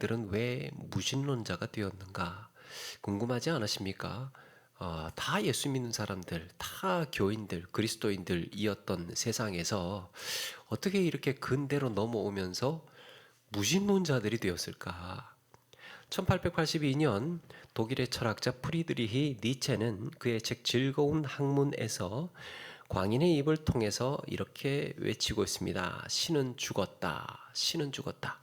들은 왜 무신론자가 되었는가 궁금하지 않으십니까? 다 예수 믿는 사람들, 다 교인들, 그리스도인들이었던 세상에서 어떻게 이렇게 근대로 넘어오면서 무신론자들이 되었을까? 1882년 독일의 철학자 프리드리히 니체는 그의 책 즐거운 학문에서 광인의 입을 통해서 이렇게 외치고 있습니다. 신은 죽었다. 신은 죽었다.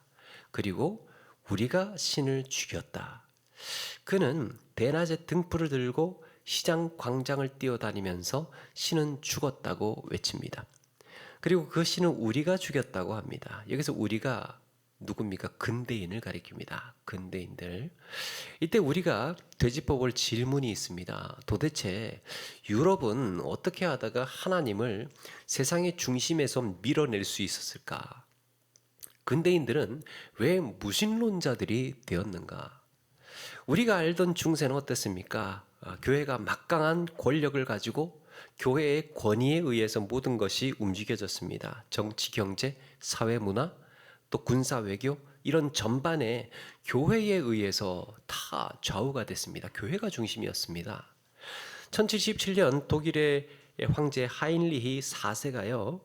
그리고 우리가 신을 죽였다. 그는 대낮에 등불을 들고 시장 광장을 뛰어다니면서 신은 죽었다고 외칩니다. 그리고 그 신은 우리가 죽였다고 합니다. 여기서 우리가 누굽니까? 근대인을 가리킵니다. 근대인들. 이때 우리가 되짚어볼 질문이 있습니다. 도대체 유럽은 어떻게 하다가 하나님을 세상의 중심에서 밀어낼 수 있었을까? 근대인들은 왜 무신론자들이 되었는가? 우리가 알던 중세는 어땠습니까? 교회가 막강한 권력을 가지고 교회의 권위에 의해서 모든 것이 움직여졌습니다. 정치, 경제, 사회, 문화, 또 군사, 외교 이런 전반에 교회에 의해서 다 좌우가 됐습니다. 교회가 중심이었습니다. 1717년 독일의 황제 하인리히 4세가요.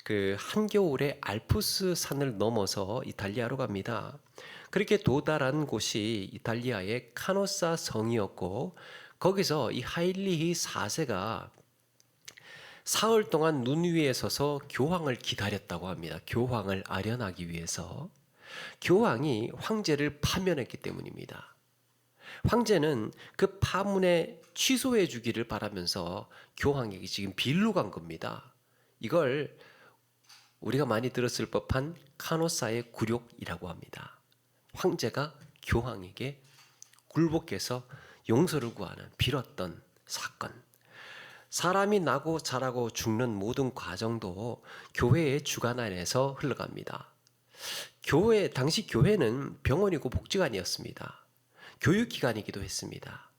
그 한겨울에 알프스 산을 넘어서 이탈리아로 갑니다. 그렇게 도달한 곳이 이탈리아의 카노사 성이었고 거기서 이 하인리히 4세가 사흘 동안 눈 위에 서서 교황을 기다렸다고 합니다. 교황을 아련하기 위해서. 교황이 황제를 파면했기 때문입니다. 황제는 그 파문에 취소해 주기를 바라면서 교황에게 지금 빌로 간 겁니다. 이걸 우리가 많이 들었을 법한 카노사의 굴욕이라고 합니다. 황제가 교황에게 굴복해서 용서를 구하는 빌었던 사건. 사람이 나고 자라고 죽는 모든 과정도 교회의 주관 안에서 흘러갑니다. 당시 교회는 병원이고 복지관이었습니다. 교육기관이기도 했습니다.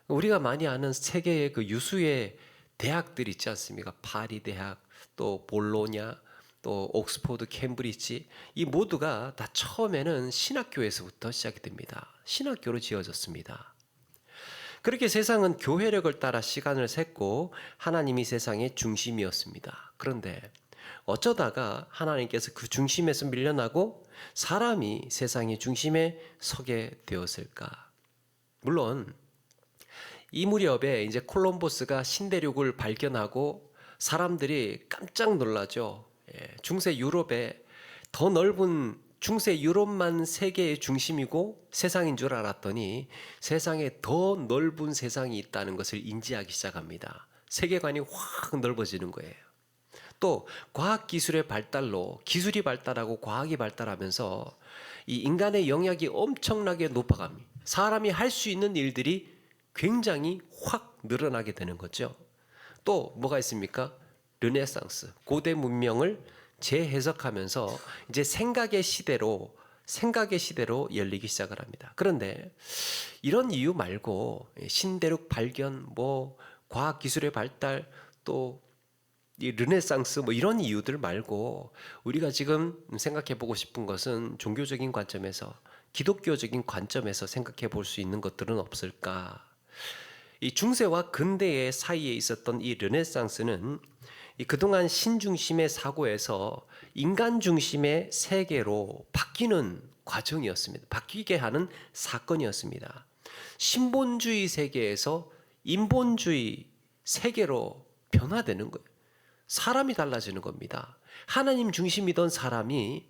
우리가 많이 아는 세계의 그 유수의 대학들 있지 않습니까? 파리 대학, 또 볼로냐, 또 옥스포드, 캠브리지 이 모두가 다 처음에는 신학교에서부터 시작이 됩니다. 신학교로 지어졌습니다. 그렇게 세상은 교회력을 따라 시간을 샜고 하나님이 세상의 중심이었습니다. 그런데 어쩌다가 하나님께서 그 중심에서 밀려나고 사람이 세상의 중심에 서게 되었을까? 물론 이 무렵에 이제 콜럼버스가 신대륙을 발견하고 사람들이 깜짝 놀라죠. 중세 유럽에 더 넓은 중세 유럽만 세계의 중심이고 세상인 줄 알았더니 세상에 더 넓은 세상이 있다는 것을 인지하기 시작합니다. 세계관이 확 넓어지는 거예요. 또 과학기술의 발달로 기술이 발달하고 과학이 발달하면서 이 인간의 영역이 엄청나게 높아갑니다. 사람이 할 수 있는 일들이 굉장히 확 늘어나게 되는 거죠. 또 뭐가 있습니까? 르네상스, 고대 문명을 재해석하면서 이제 생각의 시대로 열리기 시작을 합니다. 그런데 이런 이유 말고 신대륙 발견, 과학 기술의 발달, 또 이 르네상스 이런 이유들 말고 우리가 지금 생각해 보고 싶은 것은 종교적인 관점에서 기독교적인 관점에서 생각해 볼 수 있는 것들은 없을까? 이 중세와 근대의 사이에 있었던 이 르네상스는 그동안 신중심의 사고에서 인간 중심의 세계로 바뀌는 과정이었습니다. 바뀌게 하는 사건이었습니다. 신본주의 세계에서 인본주의 세계로 변화되는 거예요. 사람이 달라지는 겁니다. 하나님 중심이던 사람이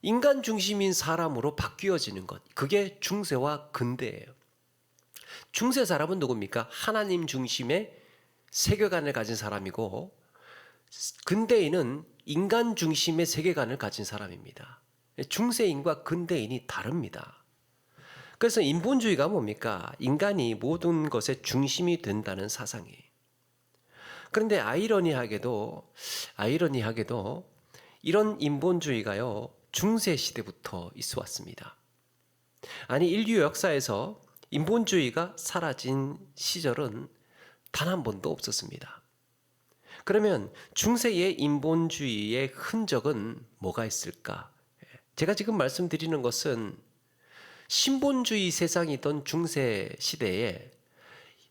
인간 중심인 사람으로 바뀌어지는 것. 그게 중세와 근대예요. 중세 사람은 누굽니까? 하나님 중심의 세계관을 가진 사람이고 근대인은 인간 중심의 세계관을 가진 사람입니다. 중세인과 근대인이 다릅니다. 그래서 인본주의가 뭡니까? 인간이 모든 것의 중심이 된다는 사상이에요. 그런데 아이러니하게도 이런 인본주의가요 중세 시대부터 있어 왔습니다. 아니 인류 역사에서 인본주의가 사라진 시절은 단 한 번도 없었습니다. 그러면 중세의 인본주의의 흔적은 뭐가 있을까? 제가 지금 말씀드리는 것은 신본주의 세상이던 중세 시대에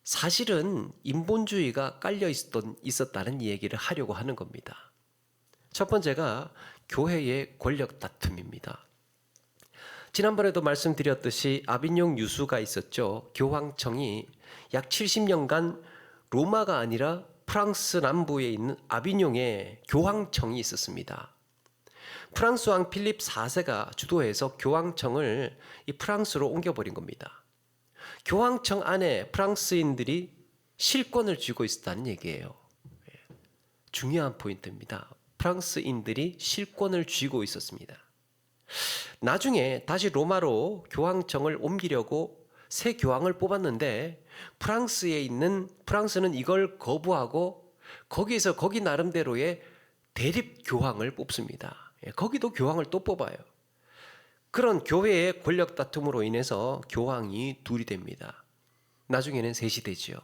사실은 인본주의가 깔려 있었다는 얘기를 하려고 하는 겁니다. 첫 번째가 교회의 권력 다툼입니다. 지난번에도 말씀드렸듯이 아빈용 유수가 있었죠. 교황청이 약 70년간 로마가 아니라 프랑스 남부에 있는 아빈용에 교황청이 있었습니다. 프랑스 왕 필립 4세가 주도해서 교황청을 이 프랑스로 옮겨버린 겁니다. 교황청 안에 프랑스인들이 실권을 쥐고 있었다는 얘기예요. 중요한 포인트입니다. 프랑스인들이 실권을 쥐고 있었습니다. 나중에 다시 로마로 교황청을 옮기려고 새 교황을 뽑았는데 프랑스는 이걸 거부하고 거기에서 거기 나름대로의 대립 교황을 뽑습니다. 거기도 교황을 또 뽑아요. 그런 교회의 권력 다툼으로 인해서 교황이 둘이 됩니다. 나중에는 셋이 되지요.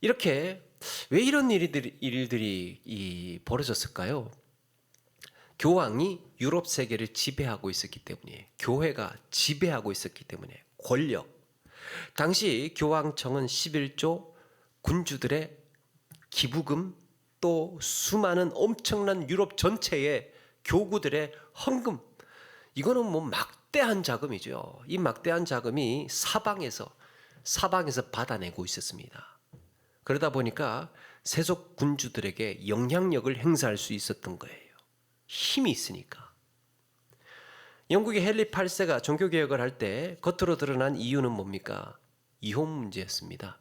이렇게 왜 이런 일들이 벌어졌을까요? 교황이 유럽 세계를 지배하고 있었기 때문이에요. 교회가 지배하고 있었기 때문에 권력. 당시 교황청은 11조, 군주들의 기부금, 또 수많은 엄청난 유럽 전체의 교구들의 헌금, 이거는 뭐 막대한 자금이죠. 이 막대한 자금이 사방에서 받아내고 있었습니다. 그러다 보니까 세속 군주들에게 영향력을 행사할 수 있었던 거예요. 힘이 있으니까. 영국의 헨리 8세가 종교개혁을 할 때 겉으로 드러난 이유는 뭡니까? 이혼 문제였습니다.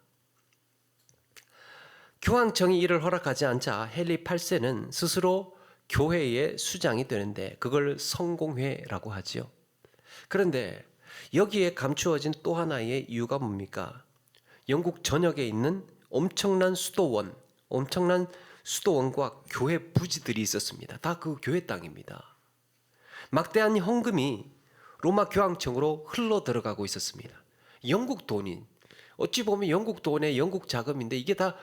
교황청이 이를 허락하지 않자 헨리 8세는 스스로 교회의 수장이 되는데 그걸 성공회라고 하지요. 그런데 여기에 감추어진 또 하나의 이유가 뭡니까? 영국 전역에 있는 엄청난 수도원과 교회 부지들이 있었습니다. 다 그 교회 땅입니다. 막대한 헌금이 로마 교황청으로 흘러 들어가고 있었습니다. 영국 돈이, 어찌 보면 영국 돈의 영국 자금인데 이게 다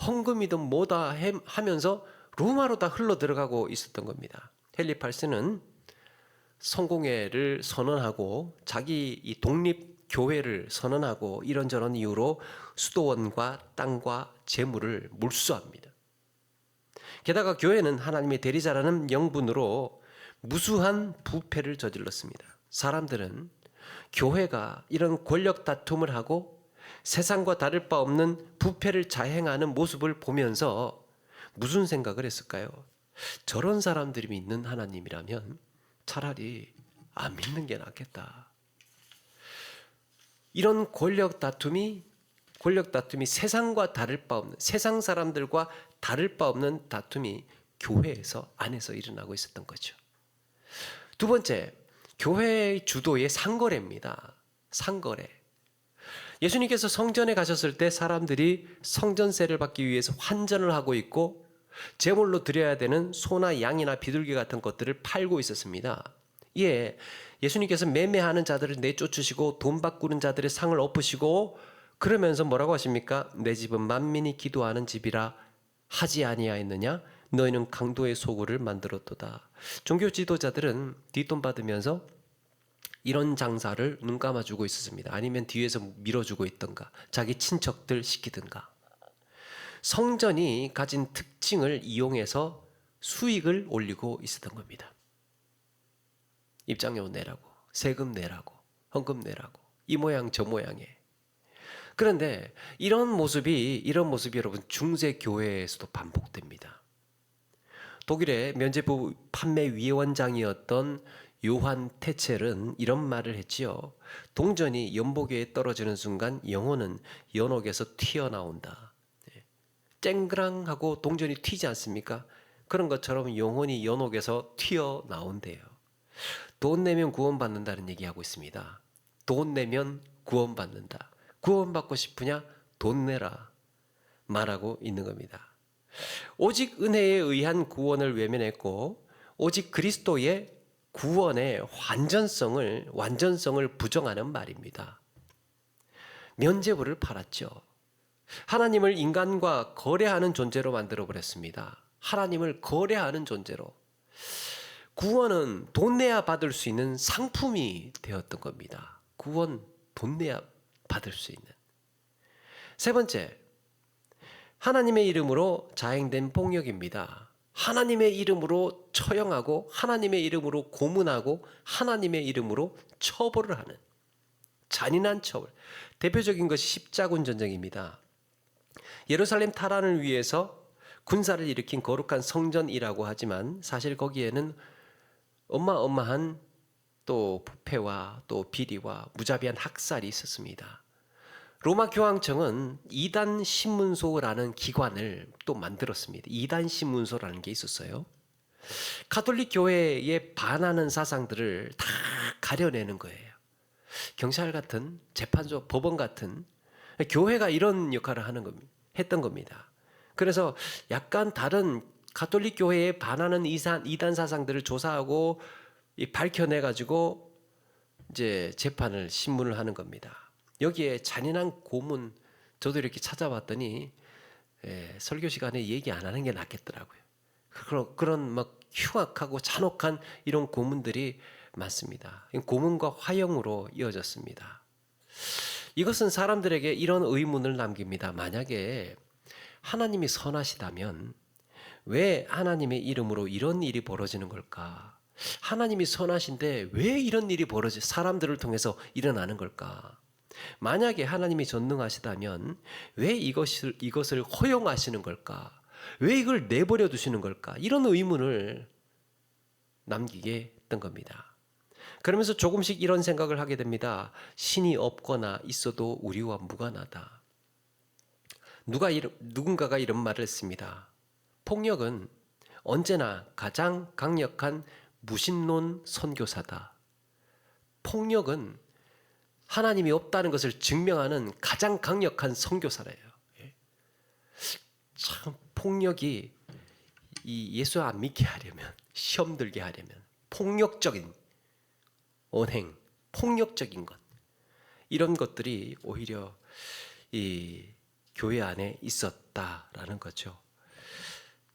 헌금이든 뭐다 하면서 로마로 다 흘러 들어가고 있었던 겁니다. 헨리 8세는 성공회를 선언하고 자기 이 독립교회를 선언하고 이런저런 이유로 수도원과 땅과 재물을 몰수합니다. 게다가 교회는 하나님의 대리자라는 명분으로 무수한 부패를 저질렀습니다. 사람들은 교회가 이런 권력 다툼을 하고 세상과 다를 바 없는 부패를 자행하는 모습을 보면서 무슨 생각을 했을까요? 저런 사람들이 믿는 하나님이라면 차라리 안 믿는 게 낫겠다. 이런 권력 다툼이 세상과 다를 바 없는, 세상 사람들과 다를 바 없는 다툼이 교회에서 안에서 일어나고 있었던 거죠. 두 번째, 교회의 주도의 상거래입니다. 상거래. 예수님께서 성전에 가셨을 때 사람들이 성전세를 받기 위해서 환전을 하고 있고 제물로 드려야 되는 소나 양이나 비둘기 같은 것들을 팔고 있었습니다. 예, 예수님께서 매매하는 자들을 내쫓으시고 돈 바꾸는 자들의 상을 엎으시고 그러면서 뭐라고 하십니까? 내 집은 만민이 기도하는 집이라 하지 아니하였느냐? 너희는 강도의 소굴을 만들었도다. 종교 지도자들은 뒷돈 받으면서 이런 장사를 눈 감아주고 있었습니다. 아니면 뒤에서 밀어주고 있던가 자기 친척들 시키든가. 성전이 가진 특징을 이용해서 수익을 올리고 있었던 겁니다. 입장료 내라고, 세금 내라고, 헌금 내라고, 이 모양 저 모양에. 그런데 이런 모습이 여러분 중세 교회에서도 반복됩니다. 독일의 면제부 판매 위원장이었던 요한 테첼은 이런 말을 했지요. 동전이 연복에 떨어지는 순간 영혼은 연옥에서 튀어나온다. 쨍그랑하고 동전이 튀지 않습니까? 그런 것처럼 영혼이 연옥에서 튀어나온대요. 돈 내면 구원받는다는 얘기하고 있습니다. 돈 내면 구원받는다. 구원받고 싶으냐? 돈 내라 말하고 있는 겁니다. 오직 은혜에 의한 구원을 외면했고 오직 그리스도의 구원의 완전성을 부정하는 말입니다. 면죄부를 팔았죠. 하나님을 인간과 거래하는 존재로 만들어버렸습니다. 하나님을 거래하는 존재로. 구원은 돈 내야 받을 수 있는 상품이 되었던 겁니다. 구원 돈 내야 받을 수 있는. 세 번째, 하나님의 이름으로 자행된 폭력입니다. 하나님의 이름으로 처형하고 하나님의 이름으로 고문하고 하나님의 이름으로 처벌을 하는 잔인한 처벌. 대표적인 것이 십자군 전쟁입니다. 예루살렘 탈환을 위해서 군사를 일으킨 거룩한 성전이라고 하지만 사실 거기에는 어마어마한 또 부패와 또 비리와 무자비한 학살이 있었습니다. 로마 교황청은 이단 신문소라는 기관을 또 만들었습니다. 이단 신문소라는 게 있었어요. 가톨릭 교회에 반하는 사상들을 다 가려내는 거예요. 경찰 같은 재판소, 법원 같은 교회가 이런 역할을 했던 겁니다. 그래서 약간 다른 가톨릭 교회에 반하는 이단 사상들을 조사하고 밝혀내 가지고 이제 재판을 신문을 하는 겁니다. 여기에 잔인한 고문, 저도 이렇게 찾아봤더니 설교 시간에 얘기 안 하는 게 낫겠더라고요. 그런 막 흉악하고 잔혹한 이런 고문들이 많습니다. 고문과 화형으로 이어졌습니다. 이것은 사람들에게 이런 의문을 남깁니다. 만약에 하나님이 선하시다면 왜 하나님의 이름으로 이런 일이 벌어지는 걸까? 하나님이 선하신데 왜 이런 일이 사람들을 통해서 일어나는 걸까? 만약에 하나님이 전능하시다면 왜 이것을 허용하시는 걸까? 왜 이걸 내버려 두시는 걸까? 이런 의문을 남기게 했던 겁니다. 그러면서 조금씩 이런 생각을 하게 됩니다. 신이 없거나 있어도 우리와 무관하다. 누군가가 이런 말을 했습니다. 폭력은 언제나 가장 강력한 무신론 선교사다. 폭력은 하나님이 없다는 것을 증명하는 가장 강력한 선교사래요. 참 폭력이 이 예수 안 믿게 하려면, 시험 들게 하려면 폭력적인 언행, 폭력적인 것, 이런 것들이 오히려 이 교회 안에 있었다라는 거죠.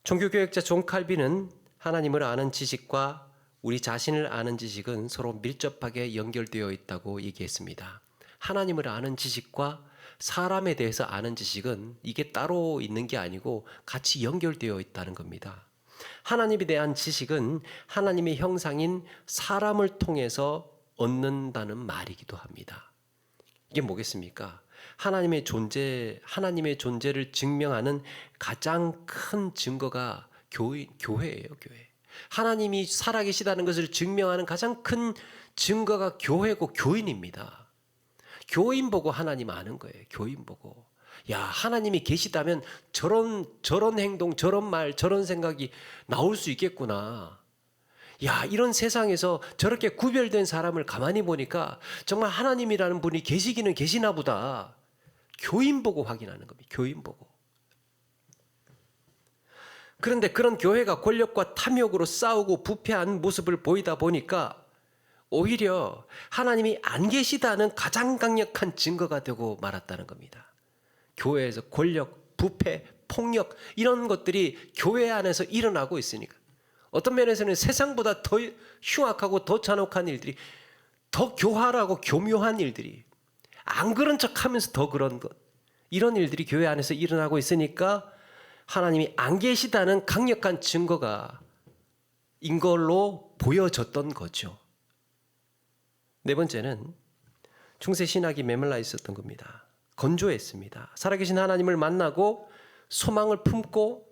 종교교역자 존 칼빈은 하나님을 아는 지식과 우리 자신을 아는 지식은 서로 밀접하게 연결되어 있다고 얘기했습니다. 하나님을 아는 지식과 사람에 대해서 아는 지식은 이게 따로 있는 게 아니고 같이 연결되어 있다는 겁니다. 하나님에 대한 지식은 하나님의 형상인 사람을 통해서 얻는다는 말이기도 합니다. 이게 뭐겠습니까? 하나님의 존재를 증명하는 가장 큰 증거가 교회예요, 교회. 하나님이 살아계시다는 것을 증명하는 가장 큰 증거가 교회고 교인입니다. 교인 보고 하나님 아는 거예요. 교인 보고. 야, 하나님이 계시다면 저런 행동, 저런 말, 저런 생각이 나올 수 있겠구나. 야, 이런 세상에서 저렇게 구별된 사람을 가만히 보니까 정말 하나님이라는 분이 계시기는 계시나 보다. 교인 보고 확인하는 겁니다. 교인 보고. 그런데 그런 교회가 권력과 탐욕으로 싸우고 부패한 모습을 보이다 보니까 오히려 하나님이 안 계시다는 가장 강력한 증거가 되고 말았다는 겁니다. 교회에서 권력, 부패, 폭력 이런 것들이 교회 안에서 일어나고 있으니까 어떤 면에서는 세상보다 더 흉악하고 더 잔혹한 일들이, 더 교활하고 교묘한 일들이, 안 그런 척하면서 더 그런 것, 이런 일들이 교회 안에서 일어나고 있으니까 하나님이 안 계시다는 강력한 증거가 인 걸로 보여졌던 거죠. 네 번째는 중세 신학이 메말라 있었던 겁니다. 건조했습니다. 살아계신 하나님을 만나고 소망을 품고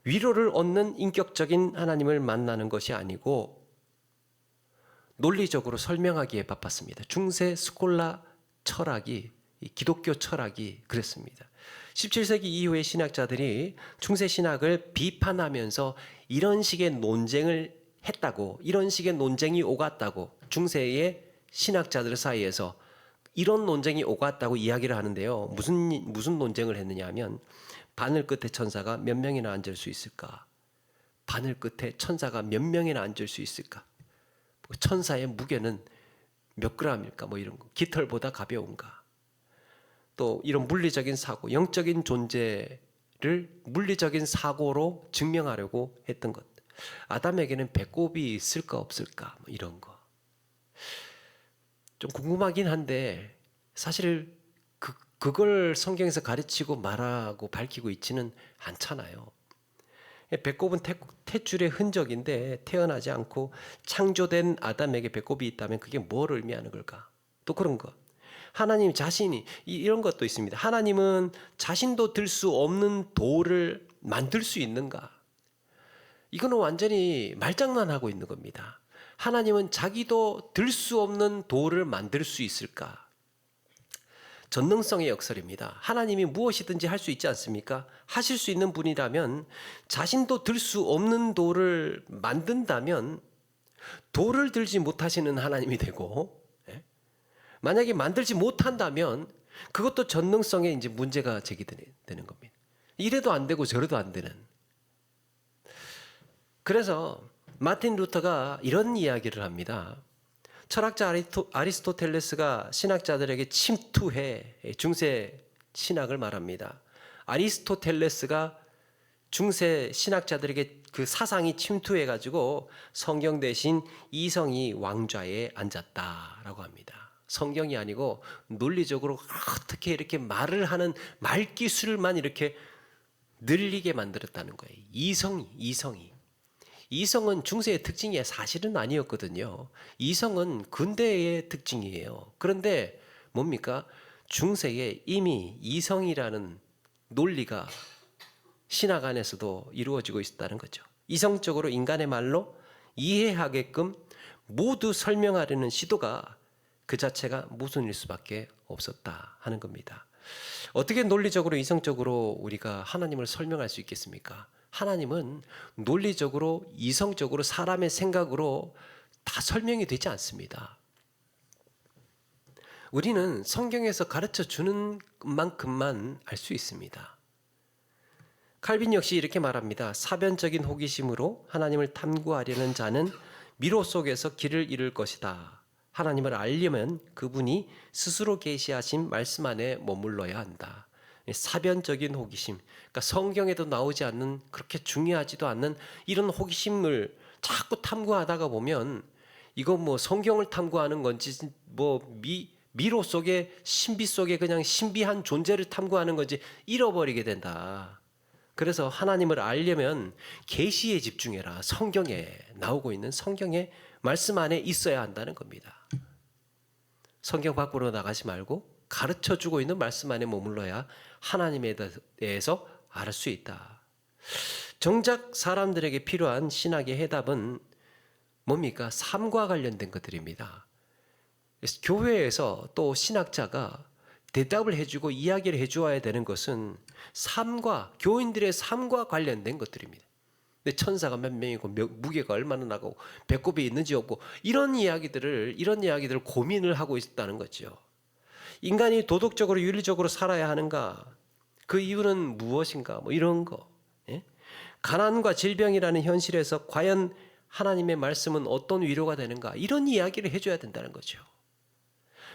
위로를 얻는 인격적인 하나님을 만나는 것이 아니고 논리적으로 설명하기에 바빴습니다. 중세 스콜라 철학이, 기독교 철학이 그랬습니다. 17세기 이후의 신학자들이 중세 신학을 비판하면서 이런 식의 논쟁을 했다고, 이런 식의 논쟁이 오갔다고, 중세의 신학자들 사이에서 이런 논쟁이 오갔다고 이야기를 하는데요. 무슨 논쟁을 했느냐 하면, 바늘 끝에 천사가 몇 명이나 앉을 수 있을까? 바늘 끝에 천사가 몇 명이나 앉을 수 있을까? 천사의 무게는 몇 그램일까? 뭐 이런 거. 깃털보다 가벼운가? 또 이런 물리적인 사고, 영적인 존재를 물리적인 사고로 증명하려고 했던 것. 아담에게는 배꼽이 있을까 없을까? 뭐 이런 거. 좀 궁금하긴 한데 사실 그걸 성경에서 가르치고 말하고 밝히고 있지는 않잖아요. 배꼽은 탯줄의 흔적인데 태어나지 않고 창조된 아담에게 배꼽이 있다면 그게 뭘 의미하는 걸까? 또 그런 것. 하나님 자신이 이런 것도 있습니다. 하나님은 자신도 들 수 없는 돌을 만들 수 있는가? 이거는 완전히 말장난하고 있는 겁니다. 하나님은 자기도 들 수 없는 돌을 만들 수 있을까? 전능성의 역설입니다. 하나님이 무엇이든지 할 수 있지 않습니까? 하실 수 있는 분이라면 자신도 들 수 없는 돌을 만든다면 돌을 들지 못하시는 하나님이 되고, 만약에 만들지 못한다면 그것도 전능성에 이제 문제가 제기되는 겁니다. 이래도 안 되고 저래도 안 되는. 그래서 마틴 루터가 이런 이야기를 합니다. 철학자 아리스토텔레스가 신학자들에게 침투해 중세 신학을 말합니다. 아리스토텔레스가 중세 신학자들에게 그 사상이 침투해 가지고 성경 대신 이성이 왕좌에 앉았다라고 합니다. 성경이 아니고 논리적으로 어떻게 이렇게 말을 하는 말기술만 이렇게 늘리게 만들었다는 거예요. 이성이. 이성은 중세의 특징이 사실은 아니었거든요. 이성은 근대의 특징이에요. 그런데 뭡니까? 중세에 이미 이성이라는 논리가 신학 안에서도 이루어지고 있었다는 거죠. 이성적으로 인간의 말로 이해하게끔 모두 설명하려는 시도가 그 자체가 모순일 수밖에 없었다 하는 겁니다. 어떻게 논리적으로 이성적으로 우리가 하나님을 설명할 수 있겠습니까? 하나님은 논리적으로 이성적으로 사람의 생각으로 다 설명이 되지 않습니다. 우리는 성경에서 가르쳐 주는 만큼만 알 수 있습니다. 칼빈 역시 이렇게 말합니다. 사변적인 호기심으로 하나님을 탐구하려는 자는 미로 속에서 길을 잃을 것이다. 하나님을 알려면 그분이 스스로 계시하신 말씀 안에 머물러야 한다. 사변적인 호기심, 그러니까 성경에도 나오지 않는 그렇게 중요하지도 않는 이런 호기심을 자꾸 탐구하다가 보면 이거 뭐 성경을 탐구하는 건지 뭐 미로 속에 신비 속에 그냥 신비한 존재를 탐구하는 건지 잃어버리게 된다. 그래서 하나님을 알려면 계시에 집중해라. 성경에 나오고 있는 성경의 말씀 안에 있어야 한다는 겁니다. 성경 밖으로 나가지 말고 가르쳐주고 있는 말씀 안에 머물러야 하나님에 대해서 알 수 있다. 정작 사람들에게 필요한 신학의 해답은 뭡니까? 삶과 관련된 것들입니다. 교회에서 또 신학자가 대답을 해주고 이야기를 해주어야 되는 것은 삶과 교인들의 삶과 관련된 것들입니다. 천사가 몇 명이고 무게가 얼마나 나고 배꼽이 있는지 없고 이런 이야기들을 고민을 하고 있다는 거죠. 인간이 도덕적으로 윤리적으로 살아야 하는가? 그 이유는 무엇인가? 뭐 이런 거. 가난과 질병이라는 현실에서 과연 하나님의 말씀은 어떤 위로가 되는가? 이런 이야기를 해줘야 된다는 거죠.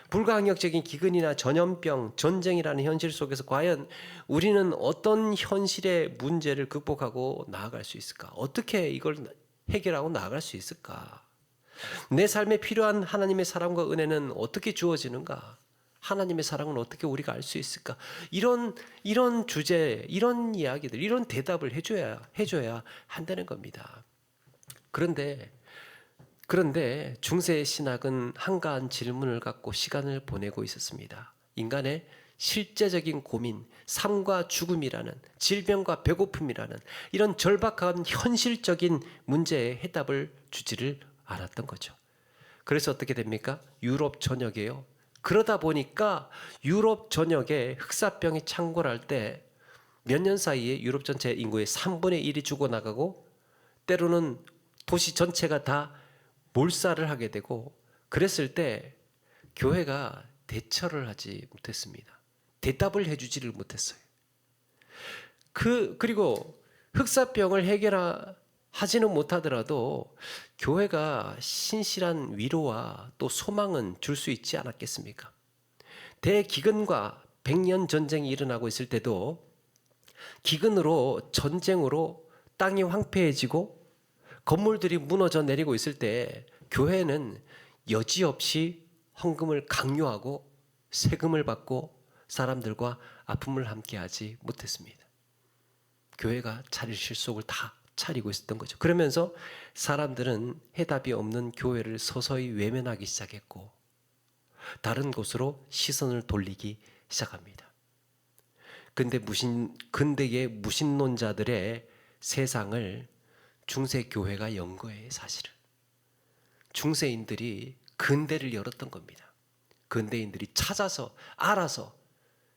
불가항력적인 기근이나 전염병, 전쟁이라는 현실 속에서 과연 우리는 어떤 현실의 문제를 극복하고 나아갈 수 있을까? 어떻게 이걸 해결하고 나아갈 수 있을까? 내 삶에 필요한 하나님의 사랑과 은혜는 어떻게 주어지는가? 하나님의 사랑은 어떻게 우리가 알 수 있을까? 이런 주제, 이런 이야기들, 이런 대답을 해줘야 한다는 겁니다. 그런데 중세의 신학은 한가한 질문을 갖고 시간을 보내고 있었습니다. 인간의 실제적인 고민, 삶과 죽음이라는, 질병과 배고픔이라는 이런 절박한 현실적인 문제에 해답을 주지를 않았던 거죠. 그래서 어떻게 됩니까? 유럽 전역에요. 그러다 보니까 유럽 전역에 흑사병이 창궐할 때 몇 년 사이에 유럽 전체 인구의 3분의 1이 죽어나가고 때로는 도시 전체가 다 몰살을 하게 되고 그랬을 때 교회가 대처를 하지 못했습니다. 대답을 해주지를 못했어요. 그리고 흑사병을 해결하지는 못하더라도 교회가 신실한 위로와 또 소망은 줄 수 있지 않았겠습니까? 대기근과 백년 전쟁이 일어나고 있을 때도 기근으로 전쟁으로 땅이 황폐해지고 건물들이 무너져 내리고 있을 때 교회는 여지없이 헌금을 강요하고 세금을 받고 사람들과 아픔을 함께하지 못했습니다. 교회가 차릴 실속을 다 차리고 있었던 거죠. 그러면서 사람들은 해답이 없는 교회를 서서히 외면하기 시작했고 다른 곳으로 시선을 돌리기 시작합니다. 근대의 무신론자들의 세상을 중세교회가 연 거예요, 사실은. 중세인들이 근대를 열었던 겁니다. 근대인들이 찾아서, 알아서,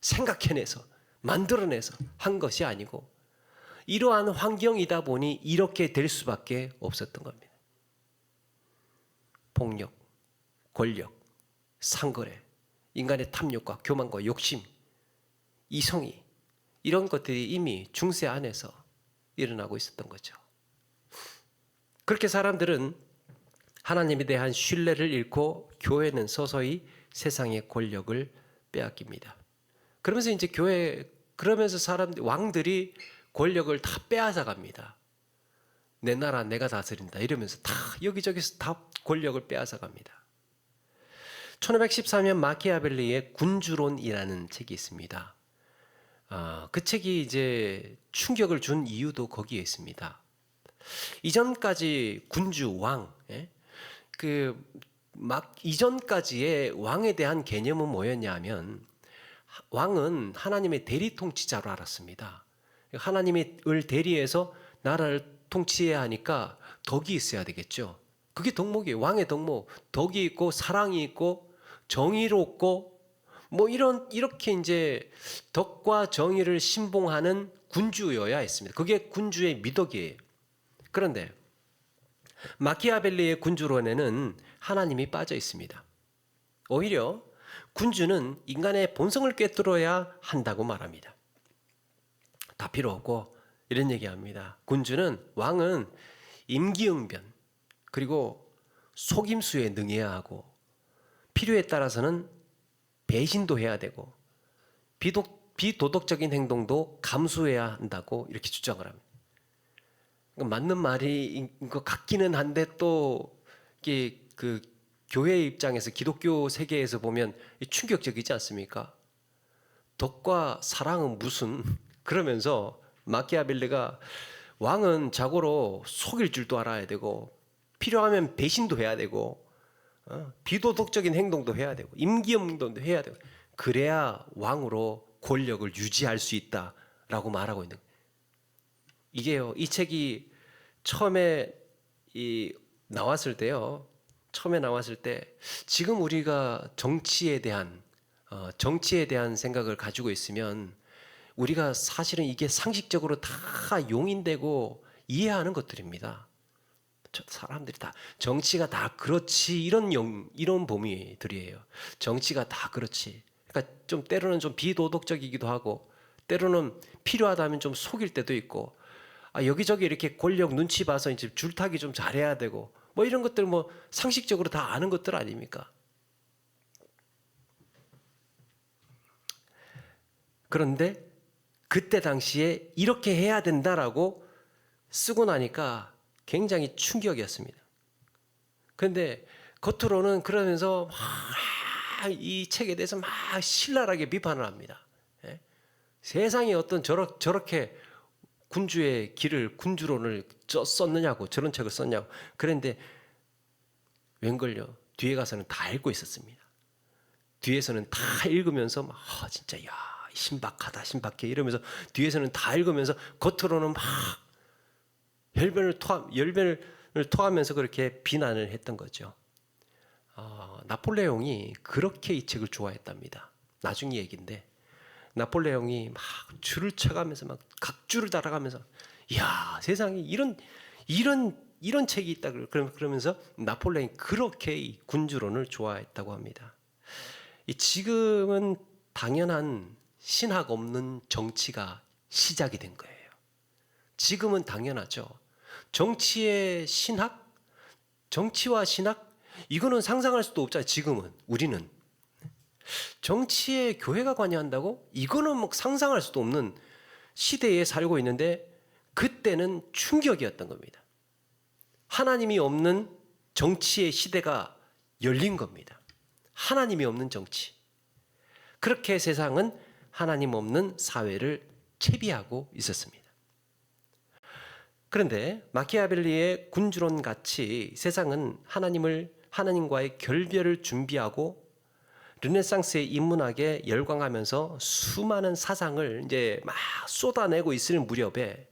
생각해내서, 만들어내서 한 것이 아니고 이러한 환경이다 보니 이렇게 될 수밖에 없었던 겁니다. 폭력, 권력, 상거래, 인간의 탐욕과 교만과 욕심, 이성이 이런 것들이 이미 중세 안에서 일어나고 있었던 거죠. 그렇게 사람들은 하나님에 대한 신뢰를 잃고 교회는 서서히 세상의 권력을 빼앗깁니다. 그러면서 이제 그러면서 왕들이 권력을 다 빼앗아 갑니다. 내 나라 내가 다스린다 이러면서 다 여기저기서 다 권력을 빼앗아 갑니다. 1514년 마키아벨리의 군주론이라는 책이 있습니다. 그 책이 이제 충격을 준 이유도 거기에 있습니다. 이전까지 군주, 왕, 이전까지의 왕에 대한 개념은 뭐였냐면 왕은 하나님의 대리 통치자로 알았습니다. 하나님을 대리해서 나라를 통치해야 하니까 덕이 있어야 되겠죠. 그게 덕목이에요. 왕의 덕목. 덕이 있고 사랑이 있고 정의롭고 뭐 이렇게 이제 덕과 정의를 신봉하는 군주여야 했습니다. 그게 군주의 미덕이에요. 그런데 마키아벨리의 군주론에는 하나님이 빠져 있습니다. 오히려 군주는 인간의 본성을 꿰뚫어야 한다고 말합니다. 다 필요 없고 이런 얘기합니다. 왕은 임기응변 그리고 속임수에 능해야 하고 필요에 따라서는 배신도 해야 되고 비도덕적인 행동도 감수해야 한다고 이렇게 주장을 합니다. 맞는 말인 것 같기는 한데 또 이게 그 교회 입장에서 기독교 세계에서 보면 충격적이지 않습니까? 덕과 사랑은 무슨 그러면서 마키아벨리가 왕은 자고로 속일 줄도 알아야 되고 필요하면 배신도 해야 되고 비도덕적인 행동도 해야 되고 임기응변도 해야 되고 그래야 왕으로 권력을 유지할 수 있다라고 말하고 있는 거예요. 이게요, 이 책이 처음에 나왔을 때요. 처음에 나왔을 때 지금 우리가 정치에 대한 생각을 가지고 있으면 우리가 사실은 이게 상식적으로 다 용인되고 이해하는 것들입니다. 사람들이 다 정치가 다 그렇지 이런 범위들이에요. 정치가 다 그렇지. 그러니까 좀 때로는 좀 비도덕적이기도 하고 때로는 필요하다면 좀 속일 때도 있고 여기저기 이렇게 권력 눈치 봐서 이제 줄타기 좀 잘해야 되고 뭐 이런 것들 뭐 상식적으로 다 아는 것들 아닙니까? 그런데 그때 당시에 이렇게 해야 된다라고 쓰고 나니까 굉장히 충격이었습니다. 그런데 겉으로는 그러면서 이 책에 대해서 막 신랄하게 비판을 합니다. 세상에 어떤 저렇게 군주론을 썼느냐고 저런 책을 썼냐고. 그런데 웬걸요, 뒤에 가서는 다 읽고 있었습니다. 뒤에서는 다 읽으면서 막 진짜 야 신박하다 신박해 이러면서 뒤에서는 다 읽으면서 겉으로는 막 열변을 토하면서 그렇게 비난을 했던 거죠. 나폴레옹이 그렇게 이 책을 좋아했답니다. 나중 얘기인데 나폴레옹이 막 줄을 쳐가면서 막 각줄을 달아가면서 야 세상에 이런 책이 있다 그러면서 나폴레옹이 그렇게 이 군주론을 좋아했다고 합니다. 지금은 당연한 신학 없는 정치가 시작이 된 거예요. 지금은 당연하죠. 정치의 신학, 정치와 신학 이거는 상상할 수도 없잖아요. 지금은 우리는 정치에 교회가 관여한다고? 이거는 뭐 상상할 수도 없는 시대에 살고 있는데 그때는 충격이었던 겁니다. 하나님이 없는 정치의 시대가 열린 겁니다. 하나님이 없는 정치. 그렇게 세상은 하나님 없는 사회를 채비하고 있었습니다. 그런데 마키아벨리의 군주론 같이 세상은 하나님과의 결별을 준비하고 르네상스의 인문학에 열광하면서 수많은 사상을 이제 막 쏟아내고 있을 무렵에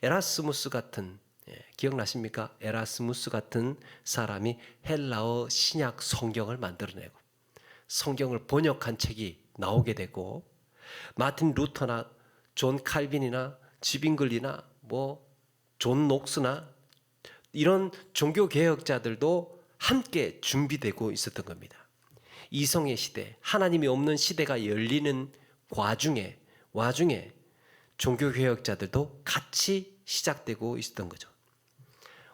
에라스무스 같은, 기억나십니까? 에라스무스 같은 사람이 헬라어 신약 성경을 만들어내고 성경을 번역한 책이 나오게 되고, 마틴 루터나 존 칼빈이나 지빙글리나 존 녹스나 이런 종교 개혁자들도 함께 준비되고 있었던 겁니다. 이성의 시대, 하나님이 없는 시대가 열리는 와중에 종교 개혁자들도 같이 시작되고 있었던 거죠.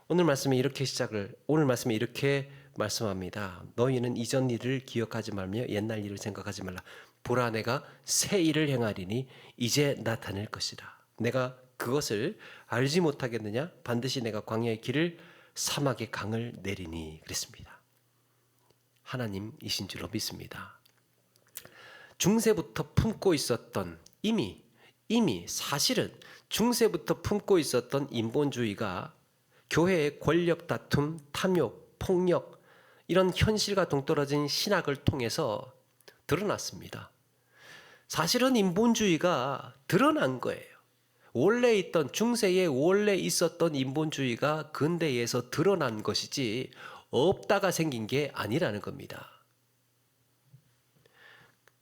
오늘 말씀에 이렇게 말씀합니다. 너희는 이전 일을 기억하지 말며 옛날 일을 생각하지 말라. 보라, 내가 새 일을 행하리니 이제 나타낼 것이라. 내가 그것을 알지 못하겠느냐? 반드시 내가 광야의 길을 사막의 강을 내리니 그랬습니다. 하나님이신 줄로 믿습니다. 중세부터 품고 있었던 이미 사실은 중세부터 품고 있었던 인본주의가 교회의 권력 다툼, 탐욕, 폭력 이런 현실과 동떨어진 신학을 통해서 드러났습니다. 사실은 인본주의가 드러난 거예요. 중세에 원래 있었던 인본주의가 근대에서 드러난 것이지 없다가 생긴 게 아니라는 겁니다.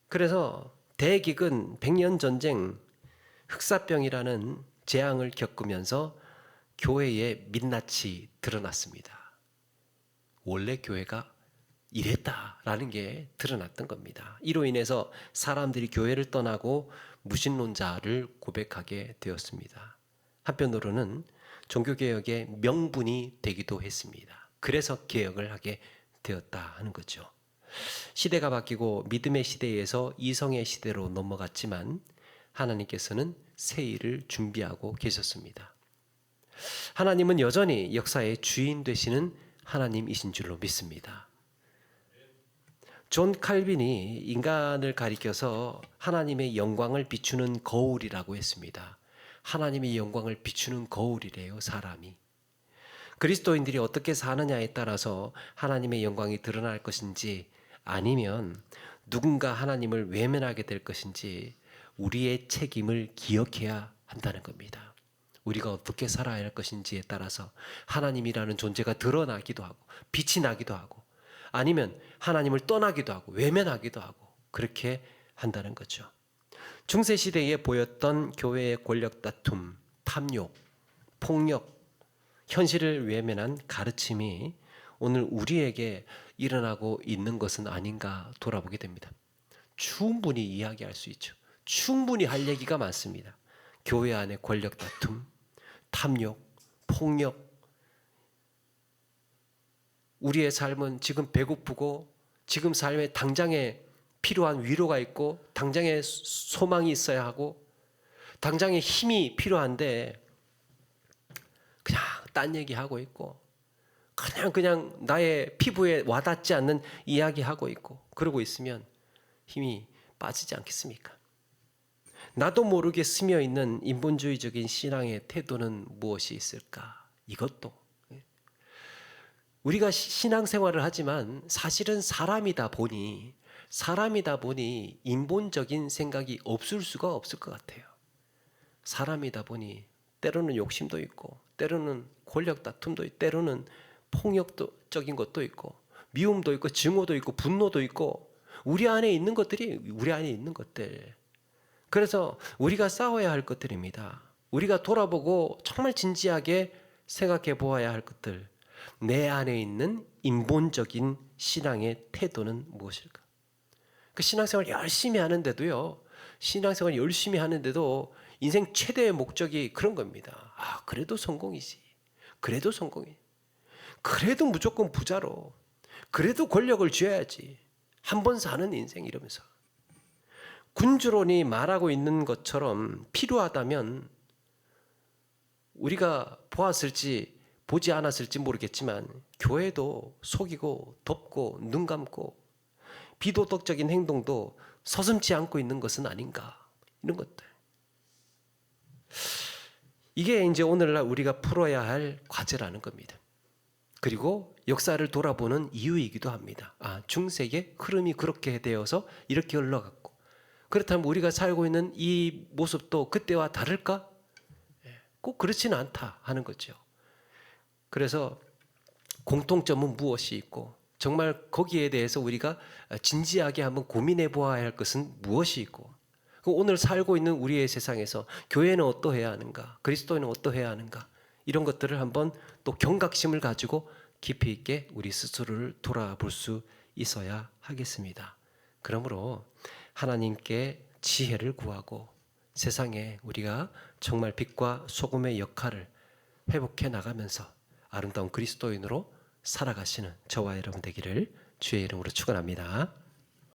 그래서 대기근, 백년전쟁, 흑사병이라는 재앙을 겪으면서 교회의 민낯이 드러났습니다. 원래 교회가 이랬다라는 게 드러났던 겁니다. 이로 인해서 사람들이 교회를 떠나고 무신론자를 고백하게 되었습니다. 한편으로는 종교개혁의 명분이 되기도 했습니다. 그래서 개혁을 하게 되었다 하는 거죠. 시대가 바뀌고 믿음의 시대에서 이성의 시대로 넘어갔지만 하나님께서는 새 일을 준비하고 계셨습니다. 하나님은 여전히 역사의 주인 되시는 하나님이신 줄로 믿습니다. 존 칼빈이 인간을 가리켜서 하나님의 영광을 비추는 거울이라고 했습니다. 하나님의 영광을 비추는 거울이래요, 사람이. 그리스도인들이 어떻게 사느냐에 따라서 하나님의 영광이 드러날 것인지 아니면 누군가 하나님을 외면하게 될 것인지 우리의 책임을 기억해야 한다는 겁니다. 우리가 어떻게 살아야 할 것인지에 따라서 하나님이라는 존재가 드러나기도 하고 빛이 나기도 하고 아니면 하나님을 떠나기도 하고 외면하기도 하고 그렇게 한다는 거죠. 중세시대에 보였던 교회의 권력 다툼, 탐욕, 폭력, 현실을 외면한 가르침이 오늘 우리에게 일어나고 있는 것은 아닌가 돌아보게 됩니다. 충분히 이야기할 수 있죠. 충분히 할 얘기가 많습니다. 교회 안의 권력 다툼, 탐욕, 폭력. 우리의 삶은 지금 배고프고 지금 삶에 당장에 필요한 위로가 있고 당장에 소망이 있어야 하고 당장에 힘이 필요한데 그냥 딴 얘기하고 있고 그냥 나의 피부에 와닿지 않는 이야기하고 있고 그러고 있으면 힘이 빠지지 않겠습니까? 나도 모르게 스며있는 인본주의적인 신앙의 태도는 무엇이 있을까? 이것도 우리가 신앙생활을 하지만 사실은 사람이다 보니 인본적인 생각이 없을 수가 없을 것 같아요. 사람이다 보니 때로는 욕심도 있고 때로는 권력 다툼도 있고 때로는 폭력적인 것도 있고 미움도 있고 증오도 있고 분노도 있고 우리 안에 있는 것들. 그래서 우리가 싸워야 할 것들입니다. 우리가 돌아보고 정말 진지하게 생각해 보아야 할 것들. 내 안에 있는 인본적인 신앙의 태도는 무엇일까? 그 신앙생활 열심히 하는데도 인생 최대의 목적이 그런 겁니다. 그래도 성공이지. 그래도 무조건 부자로. 그래도 권력을 쥐어야지. 한 번 사는 인생 이러면서. 군주론이 말하고 있는 것처럼 필요하다면 우리가 보았을지 보지 않았을지 모르겠지만 교회도 속이고 덮고 눈 감고 비도덕적인 행동도 서슴지 않고 있는 것은 아닌가, 이런 것들. 이게 이제 오늘날 우리가 풀어야 할 과제라는 겁니다. 그리고 역사를 돌아보는 이유이기도 합니다. 중세의 흐름이 그렇게 되어서 이렇게 흘러갔고, 그렇다면 우리가 살고 있는 이 모습도 그때와 다를까? 꼭 그렇지는 않다 하는 거죠. 그래서 공통점은 무엇이 있고, 정말 거기에 대해서 우리가 진지하게 한번 고민해 보아야 할 것은 무엇이 있고, 오늘 살고 있는 우리의 세상에서 교회는 어떠해야 하는가, 그리스도인은 어떠해야 하는가, 이런 것들을 한번 또 경각심을 가지고 깊이 있게 우리 스스로를 돌아볼 수 있어야 하겠습니다. 그러므로 하나님께 지혜를 구하고 세상에 우리가 정말 빛과 소금의 역할을 회복해 나가면서 아름다운 그리스도인으로 살아가시는 저와 여러분 되기를 주의 이름으로 축원합니다.